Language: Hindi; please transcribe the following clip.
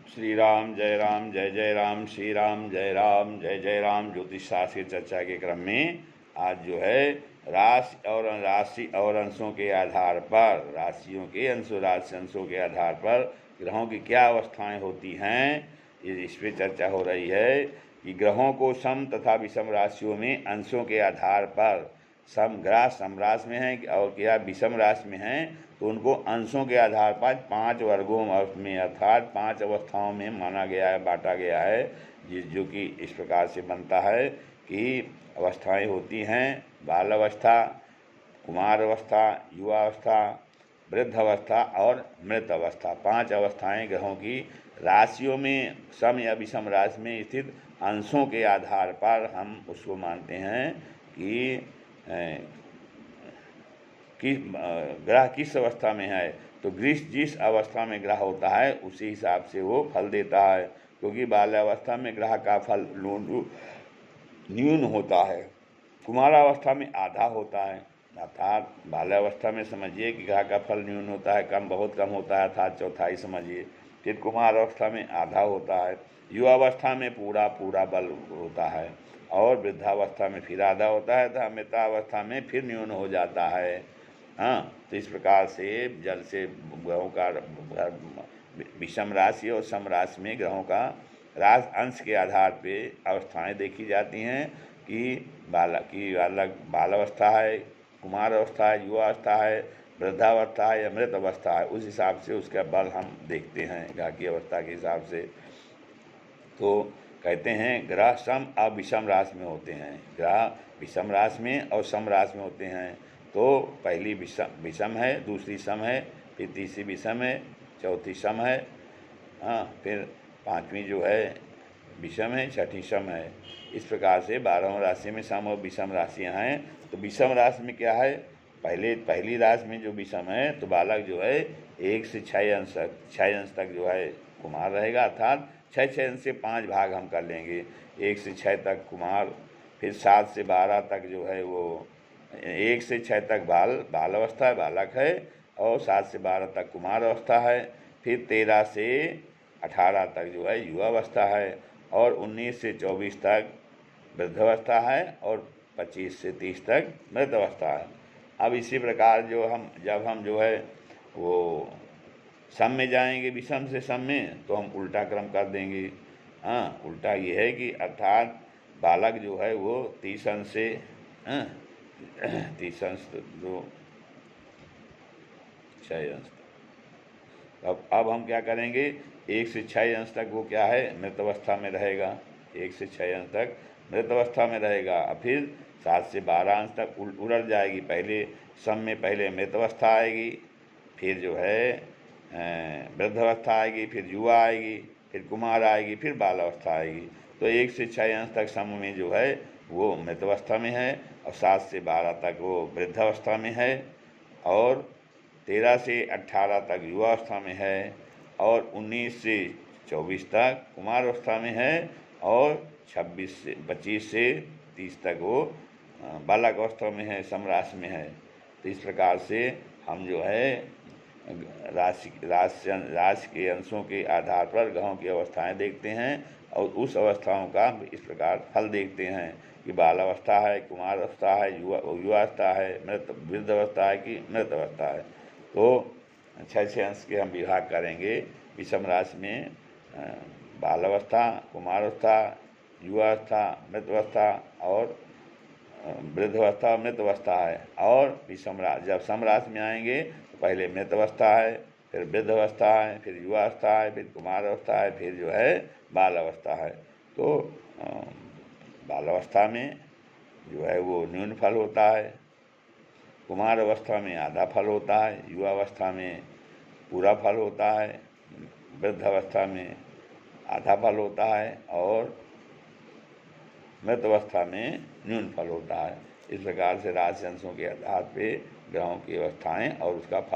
श्री राम जय राम जय जय राम, श्री राम जय राम। ज्योतिष शास्त्र की चर्चा के क्रम में आज जो है राशि और अंशों के आधार पर, राशियों के राशि अंशों के आधार पर ग्रहों की क्या अवस्थाएं होती हैं, इस पर चर्चा हो रही है कि ग्रहों को सम तथा विषम राशियों में अंशों के आधार पर, ग्रह समराशि में हैं और क्या विषम राशि में हैं, तो उनको अंशों के आधार पर 5 वर्गों में अर्थात 5 अवस्थाओं में माना गया है, बांटा गया है। जो कि इस प्रकार से बनता है कि अवस्थाएं होती हैं: बाल अवस्था, कुमार अवस्था, युवा अवस्था, वृद्ध अवस्था और मृत अवस्था। 5 अवस्थाएं ग्रहों की राशियों में सम या विषम राशि में स्थित अंशों के आधार पर हम उसको मानते हैं कि ग्रह किस अवस्था में है। तो जिस अवस्था में ग्रह होता है उसी हिसाब से वो फल देता है, क्योंकि बाल्यावस्था में ग्रह का फल न्यून होता है, कुमारावस्था में आधा होता है। अर्थात बाल्यावस्था में समझिए कि ग्रह का फल न्यून होता है, बहुत कम होता है, अर्थात चौथाई समझिए। फिर कुमारावस्था में आधा होता है, युवावस्था में पूरा बल होता है और वृद्धावस्था में फिर आधा होता है, तथा मृतावस्था में फिर न्यून हो जाता है। हाँ, तो इस प्रकार से जल से ग्रहों का विषम राशि और सम राशि में ग्रहों का अंश के आधार पे अवस्थाएं देखी जाती हैं कि बालावस्था है, कुमार अवस्था है, युवा अवस्था है, वृद्धावस्था है या मृत अवस्था है। उस हिसाब से उसका बल हम देखते हैं ग्रह की अवस्था के हिसाब से। तो कहते हैं ग्रह सम और विषम राशि में होते हैं, ग्रह विषम राशि में और सम राशि में होते हैं। तो पहली विषम है, दूसरी सम है, फिर तीसरी विषम है, चौथी सम है, हाँ, फिर पांचवी जो है विषम है, छठी सम है। इस प्रकार से 12 राशि में सम और विषम राशियाँ हैं। तो विषम राशि में क्या है, पहली राशि में जो विषम है तो बालक जो है 1 से 6 अंश तक जो है कुमार रहेगा, अर्थात 6 अंश से 5 भाग हम कर लेंगे। 1 से 6 तक कुमार, फिर 7 से 12 तक जो है वो 1 से 6 तक बाल अवस्था है, बालक है, और 7 से 12 तक कुमार अवस्था है। फिर 13 से 18 तक जो है युवा अवस्था है, और 19 से 24 तक वृद्धावस्था है, और 25 से 30 तक मृत अवस्था है। अब इसी प्रकार जब हम जो है वो सम में जाएंगे, विषम से सम में, तो हम उल्टा क्रम कर देंगे। हाँ, उल्टा ये है कि अर्थात बालक जो है वो 30 अंश से 30 अंश जो 6 अंश तक। अब हम क्या करेंगे, 1 से 6 अंश तक वो क्या है, मृत अवस्था में रहेगा। 1 से 6 अंश तक मृत अवस्था में रहेगा। फिर 7 से 12 अंश तक उलट जाएगी। पहले सम में पहले मृत अवस्था आएगी, फिर जो है वृद्धावस्था आएगी, फिर युवा आएगी, फिर कुमार आएगी, फिर बाल अवस्था आएगी। तो 1 से 6 अंश तक सम में जो है वो मृत अवस्था में है, और 7 से 12 तक वो वृद्धावस्था में है, और 13 से 18 तक युवावस्था में है, और 19 से 24 तक कुमार अवस्था में है, और 25 से 30 तक वो बालक अवस्था में है, समराशि में है। तो इस प्रकार से हम जो है राशि के अंशों के आधार पर ग्रहों की अवस्थाएं देखते हैं, और उस अवस्थाओं का इस प्रकार फल देखते हैं कि बाल अवस्था है, कुमार अवस्था है, युवा अवस्था है, वृद्ध अवस्था है कि मृत अवस्था है। तो 6 अंश के हम विभाग करेंगे। विषम राशि में बाल अवस्था, कुमार अवस्था, युवा अवस्था, मृत अवस्था और वृद्ध अवस्था, मृत अवस्था है। और जब सम राशि में आएंगे तो पहले मृत अवस्था है, फिर वृद्ध अवस्था है, फिर युवा अवस्था है, फिर कुमार अवस्था है, फिर जो है बाल अवस्था है। तो बाल अवस्था में जो है वो न्यून फल होता है, कुमार अवस्था में आधा फल होता है, युवा अवस्था में पूरा फल होता है, वृद्ध अवस्था में आधा फल होता है, और मृत अवस्था में न्यून फल होता है। इस प्रकार से राशि अंशों के आधार पे ग्रहों की अवस्थाएं और उसका फल